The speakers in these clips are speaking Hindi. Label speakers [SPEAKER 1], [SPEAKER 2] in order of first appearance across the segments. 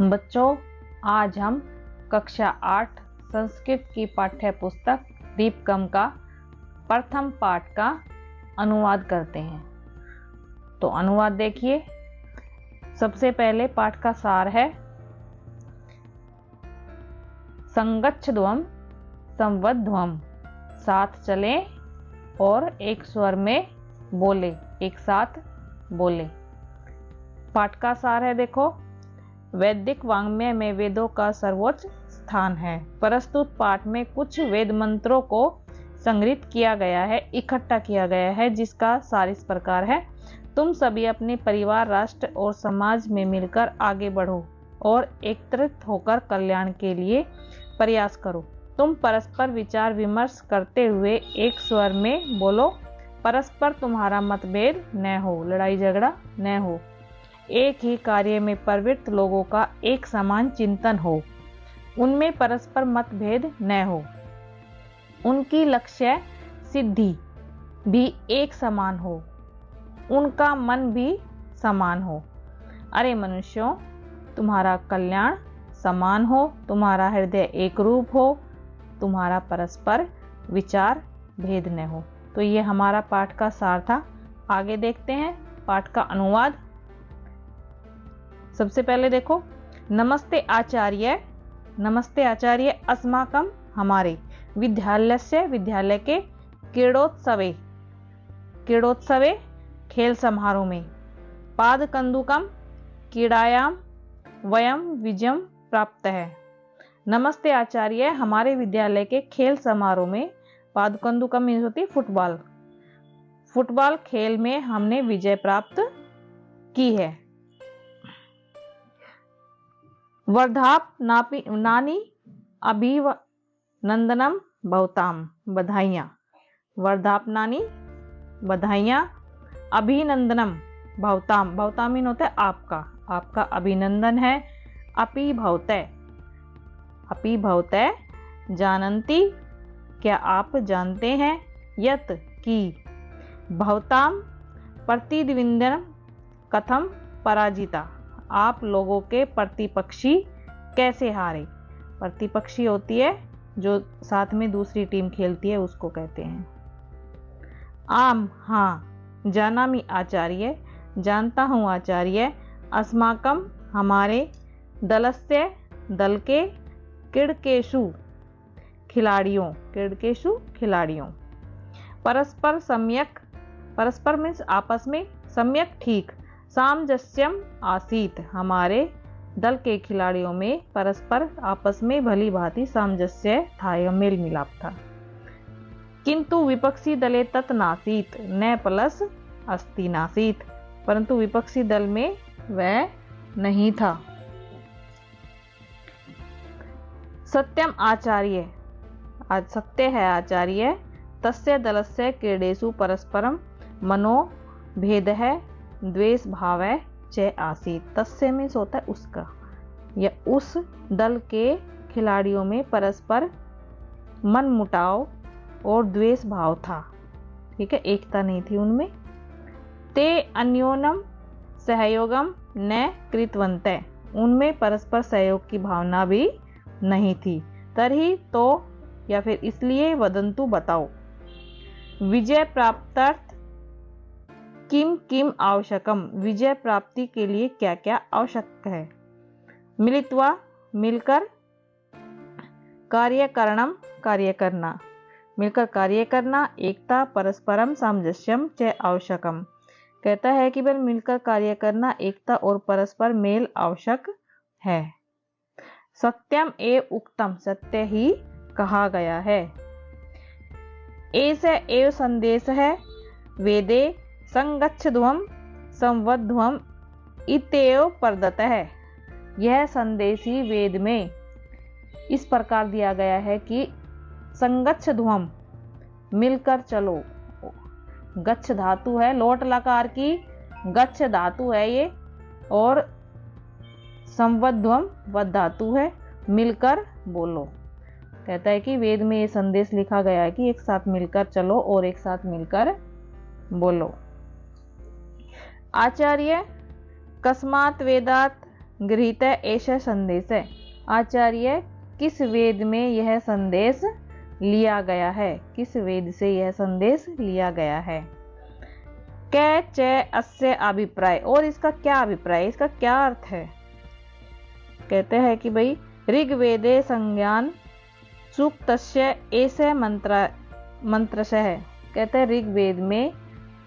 [SPEAKER 1] बच्चों, आज हम कक्षा 8 संस्कृत की पाठ्य पुस्तक दीपकम का प्रथम पाठ का अनुवाद करते हैं। तो अनुवाद देखिए। सबसे पहले पाठ का सार है, संगच्छध्वम संवध्वम, साथ चलें और एक स्वर में बोले, एक साथ बोले। पाठ का सार है, देखो। वैदिक वाङ्मय में वेदों का सर्वोच्च स्थान है। प्रस्तुत पाठ में कुछ वेद मंत्रों को संग्रहित किया गया है, इकट्ठा किया गया है, जिसका सार इस प्रकार है। तुम सभी अपने परिवार, राष्ट्र और समाज में मिलकर आगे बढ़ो और एकत्रित होकर कल्याण के लिए प्रयास करो। तुम परस्पर विचार विमर्श करते हुए एक स्वर में बोलो। परस्पर तुम्हारा मतभेद न हो, लड़ाई झगड़ा न हो। एक ही कार्य में प्रवृत्त लोगों का एक समान चिंतन हो, उनमें परस्पर मतभेद न हो। उनकी लक्ष्य सिद्धि भी एक समान हो, उनका मन भी समान हो। अरे मनुष्यों, तुम्हारा कल्याण समान हो, तुम्हारा हृदय एक रूप हो, तुम्हारा परस्पर विचार भेद न हो। तो ये हमारा पाठ का सार था। आगे देखते हैं पाठ का अनुवाद। सबसे पहले देखो, नमस्ते आचार्य, नमस्ते आचार्य अस्माकं, हमारे विद्यालयस्य, विद्यालय के क्रीडोत्सवे, क्रीडोत्सवे खेल समारोह में, पादकन्दुकं क्रीडायां वयं विजयं प्राप्त है। नमस्ते आचार्य, हमारे विद्यालय के खेल समारोह में, पादकन्दुकं मीन्स होती है फुटबॉल, फुटबॉल खेल में हमने विजय प्राप्त की है। वर्धाप नानी अभिनंदनम भवताम, बधाइयाँ। वर्धाप नानी, बधाइयाँ। अभिनंदनम भवताम, भवताम मीन होता है आपका, आपका अभिनंदन है। अपि भवतै, अपि भवतै जानन्ति, क्या आप जानते हैं, यत की, भवताम प्रतिद्वन्द्विनः कथम पराजिता, आप लोगों के प्रतिपक्षी कैसे हारे। प्रतिपक्षी होती है जो साथ में दूसरी टीम खेलती है, उसको कहते हैं। आम, हाँ। जानामि आचार्य, जानता हूँ आचार्य। अस्माकं, हमारे, दलस्य, दल के, क्रीडकेषु, खिलाड़ियों, क्रीडकेषु, खिलाड़ियों, परस्पर सम्यक, परस्पर मीन्स आपस में, सम्यक ठीक, सामंजस्यम आसीत, हमारे दल के खिलाड़ियों में परस्पर आपस में भली भांति सामंजस्य था या मेल मिलाप था। किंतु विपक्षी दले तत् नासीत, न प्लस अस्ति नासीत, परंतु विपक्षी दल में वह नहीं था। सत्यम आचार्य, आज सत्य है आचार्य। तस्य दलस्य क्रीडेषु परस्परम मनोभेद है, द्वेष भाव है, च आसीत। तस्य मीन्स होता है उसका, या उस दल के खिलाड़ियों में परस्पर मन मुटाव और द्वेष भाव था। ठीक है, एकता नहीं थी उनमें। ते अन्योन्यम सहयोगम न कृतवन्तः, उनमें परस्पर सहयोग की भावना भी नहीं थी। तर्हि, तो या फिर इसलिए, वदन्तु, बताओ। विजय प्राप्त्यर्थ किम किम आवश्यकम, विजय प्राप्ति के लिए क्या क्या आवश्यक है। मिलित्वा, मिलकर, कार्यकरणम, कार्य करना, मिलकर कार्य करना, एकता, परस्परम सामंजस्यम च आवश्यकम, कहता है कि बल मिलकर कार्य करना, एकता और परस्पर मेल आवश्यक है। सत्यम एव उक्तम, सत्य ही कहा गया है। ऐसा एव संदेश है, वेदे संगच्छध्वम संवध्वम इत्येव प्रदत्तः है। यह संदेश ही वेद में इस प्रकार दिया गया है कि संगच्छध्वम, मिलकर चलो। गच्छ धातु है, लोट लकार की गच्छ धातु है ये, और संवध्वम वध धातु है, मिलकर बोलो। कहता है कि वेद में ये संदेश लिखा गया है कि एक साथ मिलकर चलो और एक साथ मिलकर बोलो। आचार्य कस्मात् वेदात् गृहीत एष संदेश है। आचार्य किस वेद में यह संदेश लिया गया है, किस वेद से यह संदेश लिया गया है। कै च अस्य अभिप्राय, और इसका क्या अभिप्राय, इसका क्या अर्थ है। कहते हैं कि भाई ऋग्वेदे संज्ञान सूक्तस्य ऐसे मंत्रशः, कहते हैं ऋग्वेद में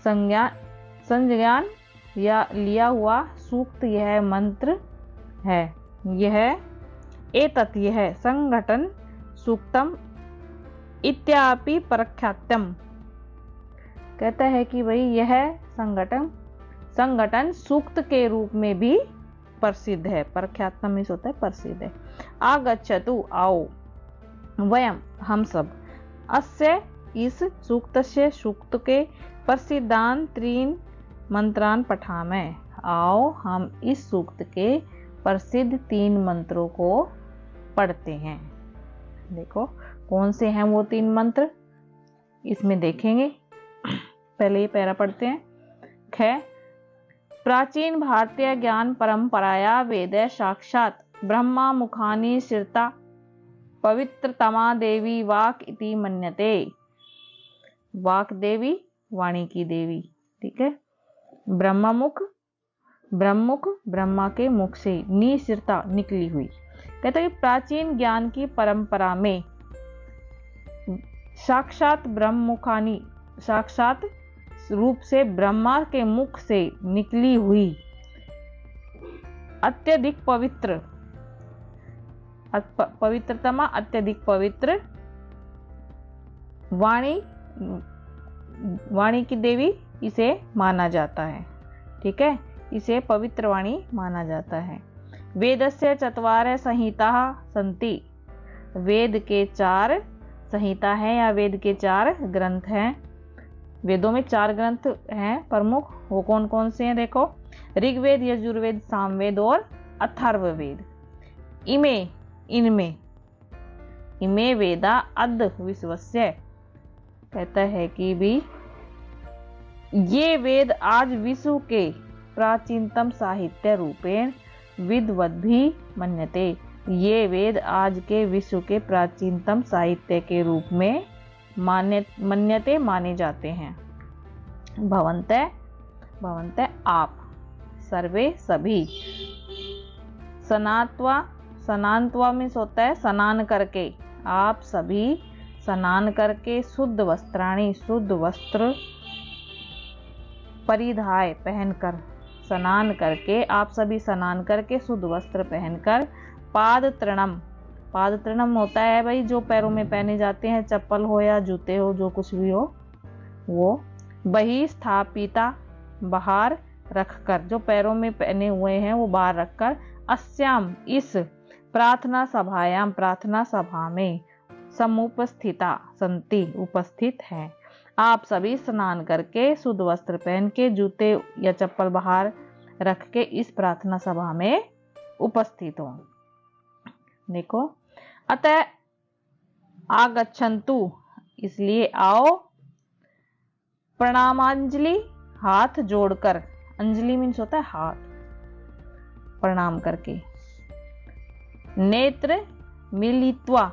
[SPEAKER 1] संज्ञान या लिया हुआ सूक्त यह मंत्र है। यह एतत्, यह संघटन सूक्तम इत्यापि प्रख्यातम, कहता है कि भाई यह संगठन सूक्त के रूप में भी प्रसिद्ध है। प्रख्यातम मीन्स होता है प्रसिद्ध है। आगच्छतु, आओ, वयम, हम सब, अस्य, इस सूक्तस्य, सूक्त के प्रसिद्धान त्रीन मंत्रान पठामः, आओ हम इस सूक्त के प्रसिद्ध 3 मंत्रों को पढ़ते हैं। देखो कौन से हैं वो 3 मंत्र, इसमें देखेंगे। पहले ये पैरा पढ़ते हैं। ख, प्राचीन भारतीय ज्ञान परंपराया वेद साक्षात ब्रह्मा मुखानि श्रिता पवित्रतमा देवी वाक इति मन्यते। वाक देवी, वाणी की देवी, ठीक है। ब्रह्ममुख, ब्रह्मा के मुख से, निश्रिता, निकली हुई। कहते हैं कि प्राचीन ज्ञान की परंपरा में साक्षात ब्रह्ममुखानी, साक्षात रूप से ब्रह्मा के मुख से निकली हुई अत्यधिक पवित्र, पवित्रतमा, अत्यधिक पवित्र वाणी की देवी इसे माना जाता है, ठीक है। इसे पवित्र वाणी माना जाता है। वेदस्य 4 संहिता सन्ति, वेद के 4 संहिता है या वेद के 4 ग्रंथ हैं। वेदों में 4 ग्रंथ हैं प्रमुख, वो कौन कौन से हैं देखो। ऋग्वेद, यजुर्वेद, सामवेद और अथर्ववेद। इमे वेदा अद् विश्वस्य, कहता है कि भी ये वेद आज विश्व के प्राचीनतम साहित्य रूपेण विद्वद भी मन्यते। ये वेद आज के विश्व के प्राचीनतम साहित्य के रूप में मन्यते, माने जाते हैं। भवन्ते आप, सर्वे सभी, स्नात्वा मीन्स होता है स्नान करके, आप सभी स्नान करके, शुद्ध वस्त्राणि, शुद्ध वस्त्र, परिधाय, पहनकर, स्नान करके, आप सभी स्नान करके शुद्ध वस्त्र पहनकर, पाद तृणम होता है भाई जो पैरों में पहने जाते हैं, चप्पल हो या जूते हो, जो कुछ भी हो वो, बही स्थापिता, बाहर रखकर, जो पैरों में पहने हुए हैं वो बाहर रखकर, अस्याम, इस, प्रार्थना सभायाम, प्रार्थना सभा में, समुपस्थिता संति, उपस्थित है। आप सभी स्नान करके, शुद्ध वस्त्र पहन के, जूते या चप्पल बाहर रख के इस प्रार्थना सभा में उपस्थित हो। देखो, अतः आगच्छन्तु, इसलिए आओ, प्रणामांजलि, हाथ जोड़कर, अंजलि मीन्स होता है हाथ, प्रणाम करके, नेत्र मिलित्वा,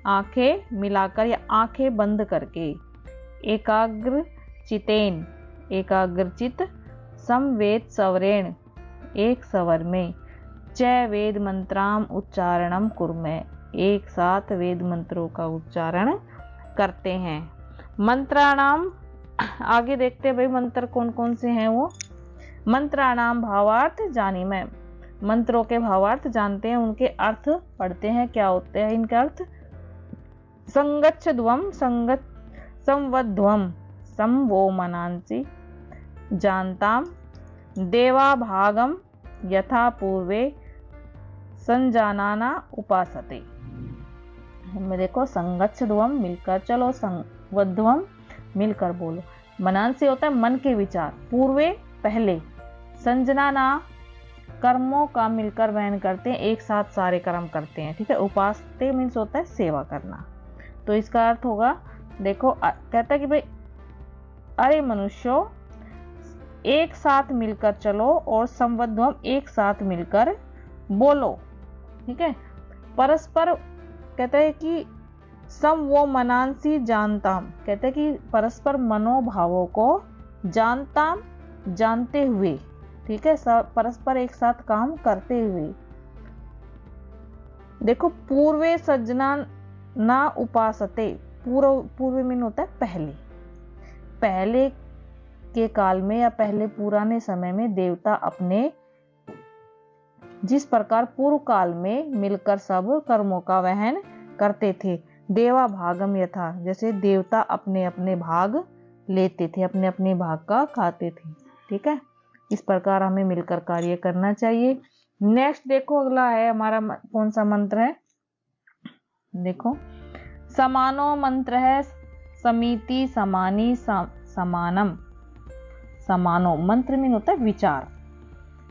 [SPEAKER 1] आंखें मिलाकर या आंखें बंद करके, एकाग्र चितेन, एकाग्रचित, समवेद स्वरेण, एक स्वर में, च वेद मंत्राम उच्चारणम कुर्मे, एक साथ वेद मंत्रों का उच्चारण करते हैं। मंत्राणाम, आगे देखते हैं भाई मंत्र कौन कौन से हैं वो। मंत्राणाम भावार्थ जानी मैं, मंत्रों के भावार्थ जानते हैं, उनके अर्थ पढ़ते हैं, क्या होते हैं इनके अर्थ। संगच्छध्वम, संवध्वम, संवो मनांसि, जानताम, देवाभागम यथा पूर्वे संजानाना उपासते। में देखो, संगच्छध्वम मिलकर चलो, संवध्वम मिलकर बोलो, मनांसि होता है मन के विचार, पूर्वे पहले, संजनाना कर्मों का मिलकर वहन करते हैं, एक साथ सारे कर्म करते हैं, ठीक है। उपासते मीन्स होता है सेवा करना। तो इसका अर्थ होगा, देखो कहता है कि भाई अरे मनुष्यों, एक साथ मिलकर चलो और संवध्वम एक साथ मिलकर बोलो। ठीक है। परस्पर कहते हैं कि सम वो मनांसी जानता, कहते हैं कि परस्पर मनोभावों को जानता जानते हुए, ठीक है, परस्पर एक साथ काम करते हुए। देखो पूर्वे सज्जना ना उपासते, पूर्व मीन होता है पहले, पहले के काल में या पहले पुराने समय में देवता अपने जिस प्रकार पूर्व काल में मिलकर सब कर्मों का वहन करते थे, देवा भागम यथा, जैसे देवता अपने अपने भाग लेते थे, अपने अपने भाग का खाते थे। ठीक है, इस प्रकार हमें मिलकर कार्य करना चाहिए। नेक्स्ट देखो अगला है हमारा कौन सा मंत्र है, देखो समानो मंत्र है समिति समानी समानम। समानो मंत्र में होता है विचार,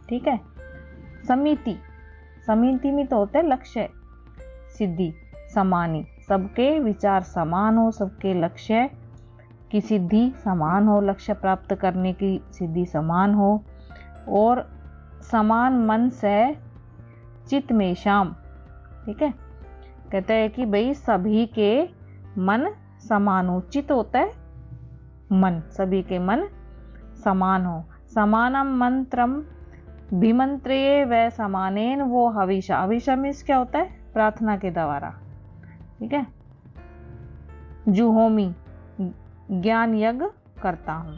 [SPEAKER 1] ठीक है। समिति, समिति में तो होता है लक्ष्य सिद्धि, समानी सबके विचार समान हो, सबके लक्ष्य की सिद्धि समान हो, लक्ष्य प्राप्त करने की सिद्धि समान हो, और समान मन से चित्त में शाम। ठीक है, कहते हैं कि भाई सभी के मन समान हो, चित्त होता है मन, सभी के मन समान हो। समानम मंत्रम विमंत्रे व समानेन वो हविषा, हविषा मीन्स क्या होता है, प्रार्थना के द्वारा। ठीक है, जुहोमी ज्ञान यज्ञ करता हूं।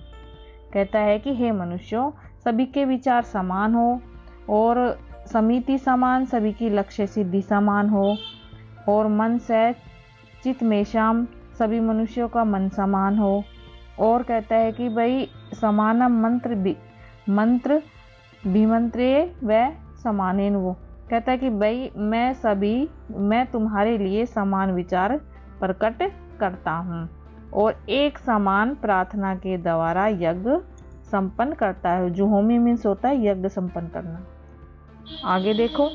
[SPEAKER 1] कहता है कि हे मनुष्यों, सभी के विचार समान हो और समिति समान, सभी की लक्ष्य सिद्धि समान हो, और मन से चित्त में शाम, सभी मनुष्यों का मन समान हो। और कहता है कि भाई समानम मंत्र विमंत्रे व समानेन वो, कहता है कि भाई मैं तुम्हारे लिए समान विचार प्रकट करता हूँ और एक समान प्रार्थना के द्वारा यज्ञ संपन्न करता है। जो होमी मीन्स होता है यज्ञ संपन्न करना। आगे देखो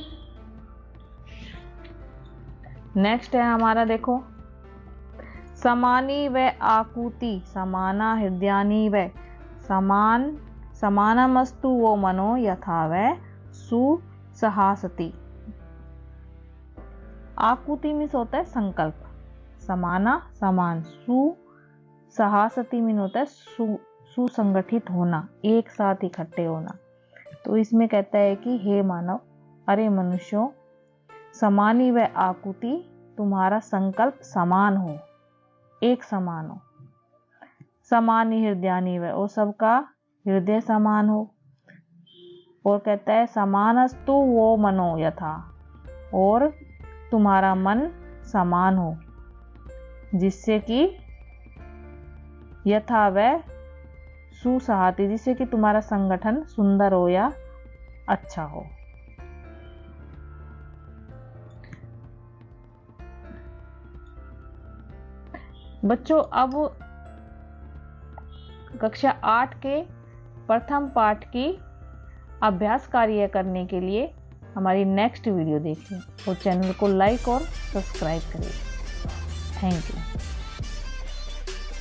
[SPEAKER 1] नेक्स्ट है हमारा, देखो समानी व आकुति समाना हृदयानी व समान समानमस्तु वो मनो यथा व सुसहासति। आकुति मीन्स होता है संकल्प, समाना समान, सुसहासति मीन होता है सुसंगठित होना, एक साथ इकट्ठे होना। तो इसमें कहता है कि हे मानव, अरे मनुष्यों, समानी व आकुति तुम्हारा संकल्प समान हो, एक समान हो। समानी हृदयानी व, और सबका हृदय समान हो। और कहता है समानस्तु वो मनो यथा, और तुम्हारा मन समान हो, जिससे कि यथा व सुसहाति, जिससे कि तुम्हारा संगठन सुंदर हो या अच्छा हो। बच्चों अब कक्षा 8 के प्रथम पाठ की अभ्यास कार्य करने के लिए हमारी नेक्स्ट वीडियो देखिए और चैनल को लाइक और सब्सक्राइब करिए। Thank you.